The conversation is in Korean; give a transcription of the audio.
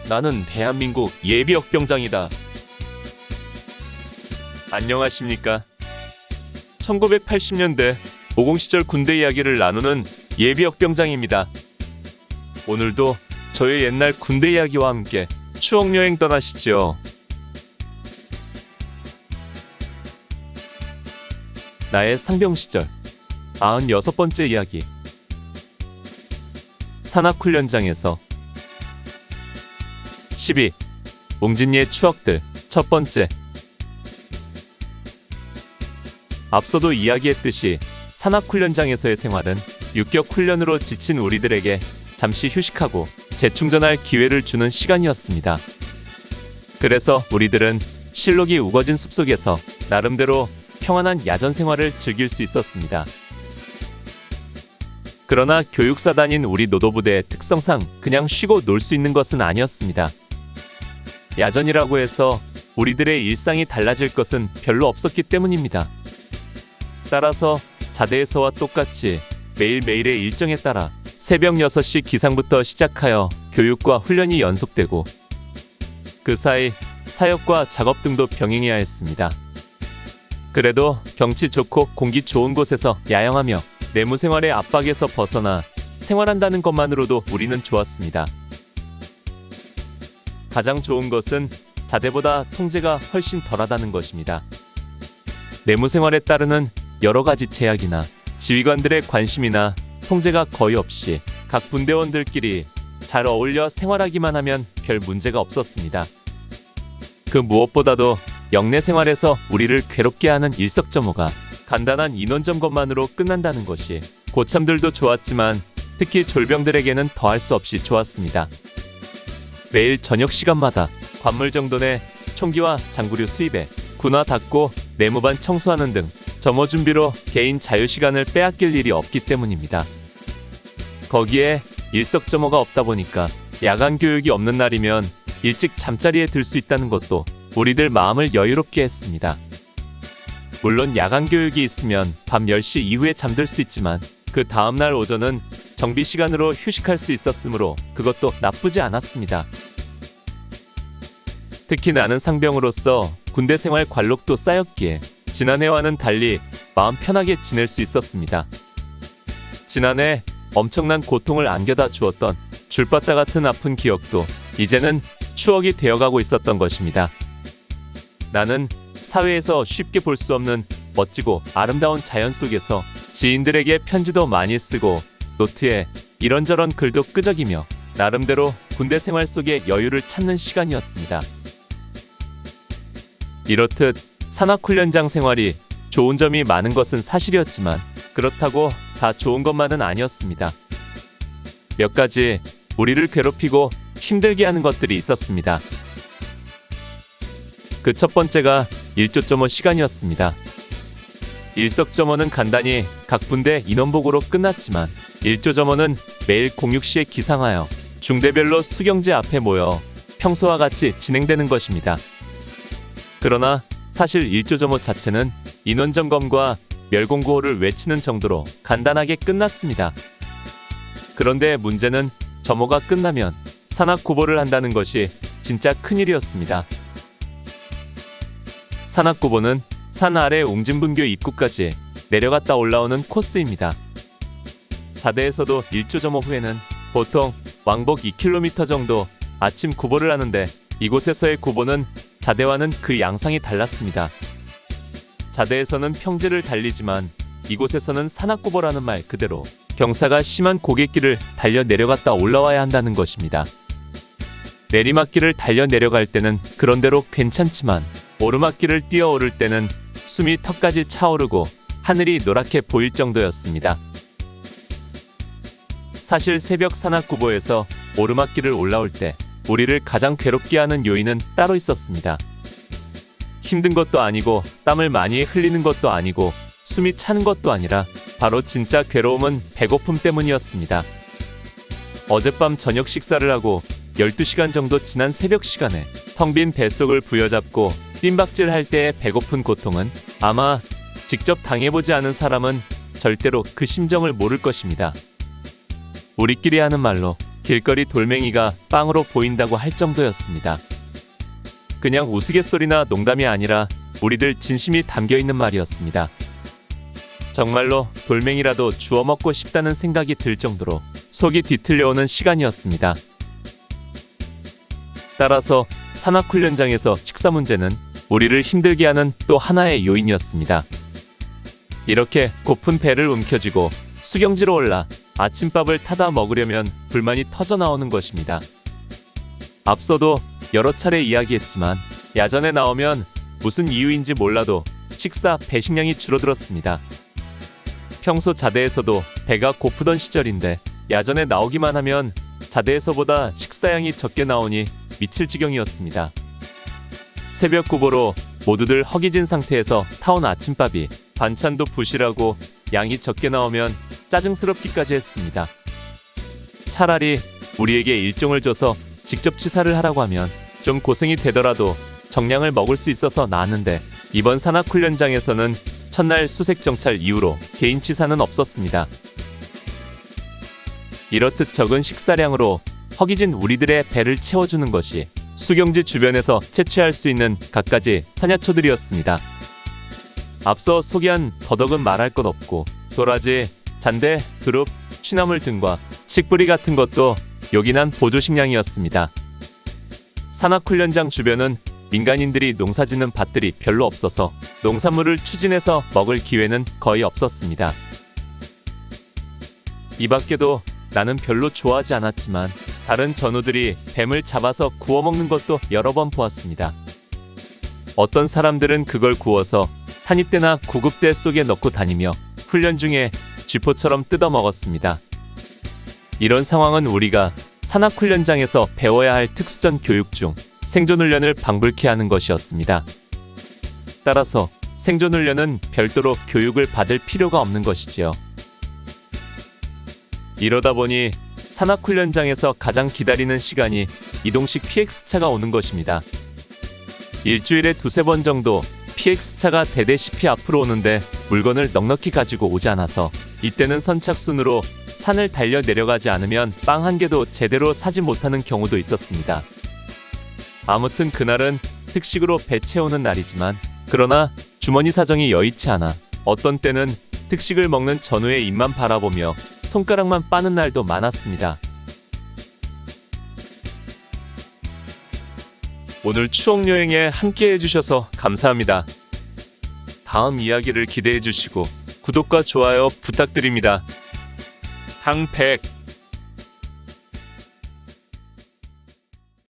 나는 대한민국 예비역병장이다. 안녕하십니까? 1980년대 50 시절 군대 이야기를 나누는 예비역병장입니다. 오늘도 저의 옛날 군대 이야기와 함께 추억여행 떠나시죠. 나의 상병 시절 96번째 이야기. 산악훈련장에서 12. 웅진이의 추억들 첫 번째. 앞서도 이야기했듯이 산악훈련장에서의 생활은 육격 훈련으로 지친 우리들에게 잠시 휴식하고 재충전할 기회를 주는 시간이었습니다. 그래서 우리들은 실록이 우거진 숲속에서 나름대로 평안한 야전 생활을 즐길 수 있었습니다. 그러나 교육사단인 우리 노도부대의 특성상 그냥 쉬고 놀 수 있는 것은 아니었습니다. 야전이라고 해서 우리들의 일상이 달라질 것은 별로 없었기 때문입니다. 따라서 자대에서와 똑같이 매일매일의 일정에 따라 새벽 6시 기상부터 시작하여 교육과 훈련이 연속되고 그 사이 사역과 작업 등도 병행해야 했습니다. 그래도 경치 좋고 공기 좋은 곳에서 야영하며 내무생활의 압박에서 벗어나 생활한다는 것만으로도 우리는 좋았습니다. 가장 좋은 것은 자대보다 통제가 훨씬 덜하다는 것입니다. 내무생활에 따르는 여러 가지 제약이나 지휘관들의 관심이나 통제가 거의 없이 각 분대원들끼리 잘 어울려 생활하기만 하면 별 문제가 없었습니다. 그 무엇보다도 영내 생활에서 우리를 괴롭게 하는 일석점호가 간단한 인원 점검만으로 끝난다는 것이 고참들도 좋았지만 특히 졸병들에게는 더할 수 없이 좋았습니다. 매일 저녁 시간마다 관물정돈 내 총기와 장구류 수입에 군화 닦고 내무반 청소하는 등 점호 준비로 개인 자유시간을 빼앗길 일이 없기 때문입니다. 거기에 일석점호가 없다 보니까 야간 교육이 없는 날이면 일찍 잠자리에 들 수 있다는 것도 우리들 마음을 여유롭게 했습니다. 물론 야간 교육이 있으면 밤 10시 이후에 잠들 수 있지만 그 다음날 오전은 정비 시간으로 휴식할 수 있었으므로 그것도 나쁘지 않았습니다. 특히 나는 상병으로서 군대 생활 관록도 쌓였기에 지난해와는 달리 마음 편하게 지낼 수 있었습니다. 지난해 엄청난 고통을 안겨다 주었던 줄바따 같은 아픈 기억도 이제는 추억이 되어가고 있었던 것입니다. 나는 사회에서 쉽게 볼 수 없는 멋지고 아름다운 자연 속에서 지인들에게 편지도 많이 쓰고 노트에 이런저런 글도 끄적이며 나름대로 군대 생활 속의 여유를 찾는 시간이었습니다. 이렇듯 산악훈련장 생활이 좋은 점이 많은 것은 사실이었지만 그렇다고 다 좋은 것만은 아니었습니다. 몇 가지 우리를 괴롭히고 힘들게 하는 것들이 있었습니다. 그 첫 번째가 일조점호 시간이었습니다. 일석점호는 간단히 각 분대 인원보고로 끝났지만 일조점호는 매일 06시에 기상하여 중대별로 수경제 앞에 모여 평소와 같이 진행되는 것입니다. 그러나 사실 일조점호 자체는 인원점검과 멸공구호를 외치는 정도로 간단하게 끝났습니다. 그런데 문제는 점호가 끝나면 산악구보를 한다는 것이 진짜 큰일이었습니다. 산악구보는 산 아래 웅진분교 입구까지 내려갔다 올라오는 코스입니다. 자대에서도 일조점호 후에는 보통 왕복 2km 정도 아침 구보를 하는데 이곳에서의 구보는 자대와는 그 양상이 달랐습니다. 자대에서는 평지를 달리지만 이곳에서는 산악구보라는 말 그대로 경사가 심한 고갯길을 달려 내려갔다 올라와야 한다는 것입니다. 내리막길을 달려 내려갈 때는 그런대로 괜찮지만 오르막길을 뛰어오를 때는 숨이 턱까지 차오르고 하늘이 노랗게 보일 정도였습니다. 사실 새벽 산악구보에서 오르막길을 올라올 때 우리를 가장 괴롭게 하는 요인은 따로 있었습니다. 힘든 것도 아니고 땀을 많이 흘리는 것도 아니고 숨이 차는 것도 아니라 바로 진짜 괴로움은 배고픔 때문이었습니다. 어젯밤 저녁 식사를 하고 12시간 정도 지난 새벽 시간에 텅 빈 뱃속을 부여잡고 뜀박질 할 때의 배고픈 고통은 아마 직접 당해보지 않은 사람은 절대로 그 심정을 모를 것입니다. 우리끼리 하는 말로 길거리 돌멩이가 빵으로 보인다고 할 정도였습니다. 그냥 우스갯소리나 농담이 아니라 우리들 진심이 담겨있는 말이었습니다. 정말로 돌멩이라도 주워 먹고 싶다는 생각이 들 정도로 속이 뒤틀려오는 시간이었습니다. 따라서 산악훈련장에서 식사 문제는 우리를 힘들게 하는 또 하나의 요인이었습니다. 이렇게 고픈 배를 움켜쥐고 수경지로 올라 아침밥을 타다 먹으려면 불만이 터져 나오는 것입니다. 앞서도 여러 차례 이야기했지만 야전에 나오면 무슨 이유인지 몰라도 식사 배식량이 줄어들었습니다. 평소 자대에서도 배가 고프던 시절인데 야전에 나오기만 하면 자대에서보다 식사량이 적게 나오니 미칠 지경이었습니다. 새벽 구보로 모두들 허기진 상태에서 타온 아침밥이 반찬도 부실하고 양이 적게 나오면 짜증스럽기까지 했습니다. 차라리 우리에게 일종을 줘서 직접 취사를 하라고 하면 좀 고생이 되더라도 정량을 먹을 수 있어서 나았는데 이번 산악훈련장에서는 첫날 수색정찰 이후로 개인 취사는 없었습니다. 이렇듯 적은 식사량으로 허기진 우리들의 배를 채워주는 것이 수경지 주변에서 채취할 수 있는 갖가지 사냐초들이었습니다. 앞서 소개한 더덕은 말할 것 없고 도라지, 잔대, 두릅, 취나물 등과 칡뿌리 같은 것도 요긴한 보조 식량이었습니다. 산악훈련장 주변은 민간인들이 농사짓는 밭들이 별로 없어서 농산물을 추진해서 먹을 기회는 거의 없었습니다. 이 밖에도 나는 별로 좋아하지 않았지만 다른 전우들이 뱀을 잡아서 구워 먹는 것도 여러 번 보았습니다. 어떤 사람들은 그걸 구워서 탄입대나 구급대 속에 넣고 다니며 훈련 중에 쥐포처럼 뜯어 먹었습니다. 이런 상황은 우리가 산악훈련장에서 배워야 할 특수전 교육 중 생존훈련을 방불케 하는 것이었습니다. 따라서 생존훈련은 별도로 교육을 받을 필요가 없는 것이지요. 이러다 보니 산악훈련장에서 가장 기다리는 시간이 이동식 PX차가 오는 것입니다. 일주일에 두세 번 정도 PX차가 대대시피 앞으로 오는데 물건을 넉넉히 가지고 오지 않아서 이때는 선착순으로 산을 달려 내려가지 않으면 빵 한 개도 제대로 사지 못하는 경우도 있었습니다. 아무튼 그날은 특식으로 배 채우는 날이지만 그러나 주머니 사정이 여의치 않아 어떤 때는 특식을 먹는 전우의 입만 바라보며 손가락만 빠는 날도 많았습니다. 오늘 추억여행에 함께 해주셔서 감사합니다. 다음 이야기를 기대해 주시고 구독과 좋아요 부탁드립니다. 항백